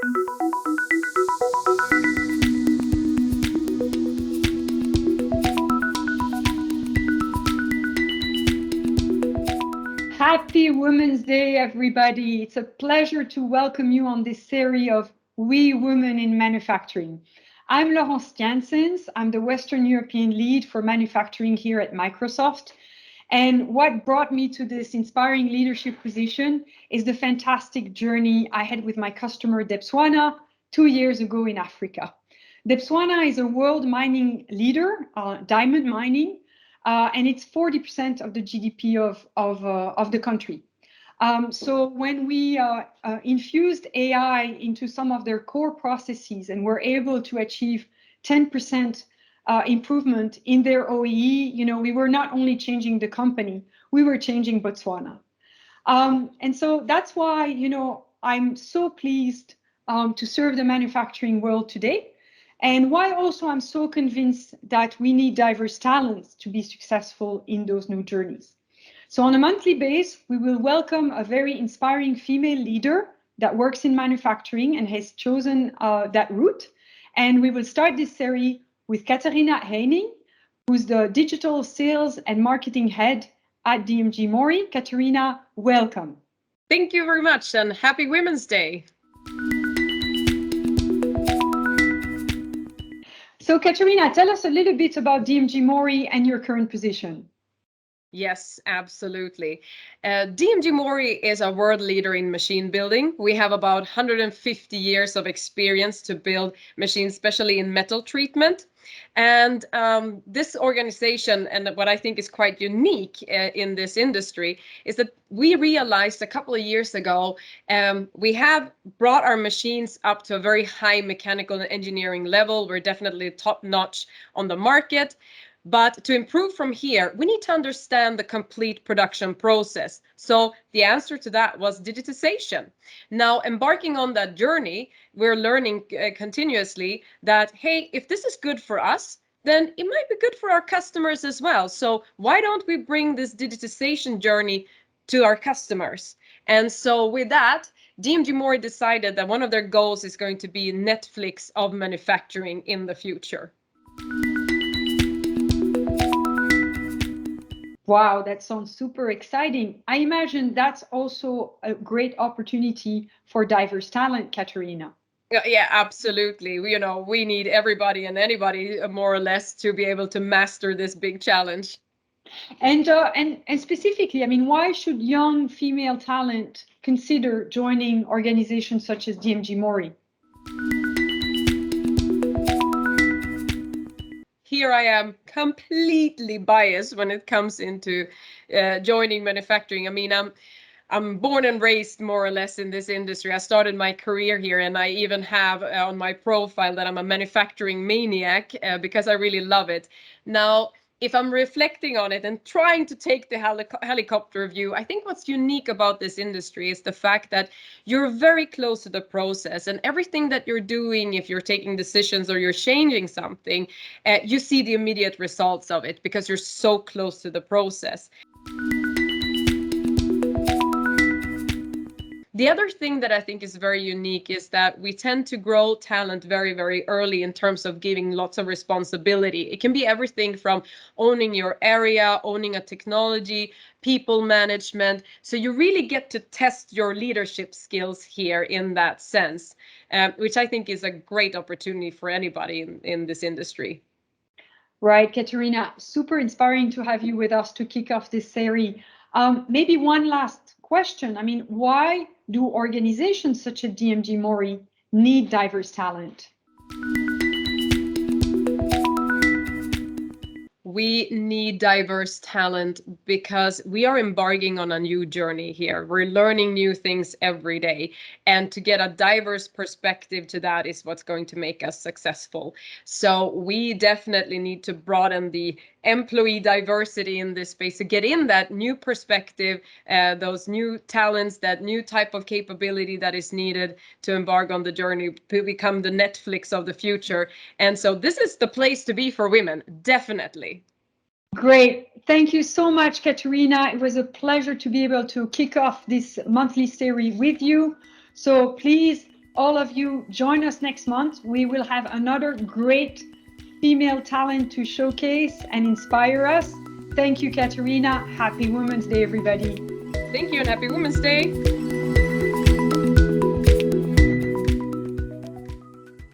Happy Women's Day, everybody. It's a pleasure to welcome you on this series of We Women in Manufacturing. I'm Laurence Janssens. I'm the Western European lead for manufacturing here at Microsoft. And what brought me to this inspiring leadership position is the fantastic journey I had with my customer, Debswana, 2 years ago in Africa. Debswana is a world mining leader, diamond mining, and it's 40% of the GDP of the country. So when we infused AI into some of their core processes and were able to achieve 10% improvement in their OEE, we were not only changing the company, we were changing Botswana. And so that's why, I'm so pleased to serve the manufacturing world today. And why also I'm so convinced that we need diverse talents to be successful in those new journeys. So on a monthly basis, we will welcome a very inspiring female leader that works in manufacturing and has chosen that route. And we will start this series with Katharina Heining, who's the digital sales and marketing head at DMG Mori. Katharina, welcome. Thank you very much, and happy Women's Day. So Katharina, tell us a little bit about DMG Mori and your current position. Yes, absolutely. DMG Mori is a world leader in machine building. We have about 150 years of experience to build machines, especially in metal treatment. And this organization, and what I think is quite unique in this industry, is that we realized a couple of years ago, we have brought our machines up to a very high mechanical and engineering level. We're definitely top notch on the market. But to improve from here, we need to understand the complete production process. So the answer to that was digitization. Now, embarking on that journey, we're learning continuously that, hey, if this is good for us, then it might be good for our customers as well. So why don't we bring this digitization journey to our customers? And so with that, DMG Mori decided that one of their goals is going to be Netflix of manufacturing in the future. Wow, that sounds super exciting. I imagine that's also a great opportunity for diverse talent, Katharina. Yeah, absolutely. We need everybody and anybody more or less to be able to master this big challenge. And specifically, I mean, why should young female talent consider joining organizations such as DMG Mori? Here I am completely biased when it comes into joining manufacturing. I mean, I'm born and raised more or less in this industry. I started my career here, and I even have on my profile that I'm a manufacturing maniac because I really love it. Now, if I'm reflecting on it and trying to take the helicopter view, I think what's unique about this industry is the fact that you're very close to the process, and everything that you're doing, if you're taking decisions or you're changing something, you see the immediate results of it because you're so close to the process. The other thing that I think is very unique is that we tend to grow talent very, very early in terms of giving lots of responsibility. It can be everything from owning your area, owning a technology, people management. So you really get to test your leadership skills here in that sense, which I think is a great opportunity for anybody in this industry. Right, Katharina, super inspiring to have you with us to kick off this series. Maybe one last question. I mean, why do organizations such as DMG Mori need diverse talent? We need diverse talent because we are embarking on a new journey here. We're learning new things every day. And to get a diverse perspective to that is what's going to make us successful. So we definitely need to broaden the employee diversity in this space to get in that new perspective, those new talents, that new type of capability that is needed to embark on the journey to become the Netflix of the future. And so this is the place to be for women, definitely. Great. Thank you so much, Katharina. It was a pleasure to be able to kick off this monthly series with you. So please all of you join us next month. We will have another great female talent to showcase and inspire us. Thank you, Katerina. Happy Women's Day, everybody. Thank you and happy Women's Day.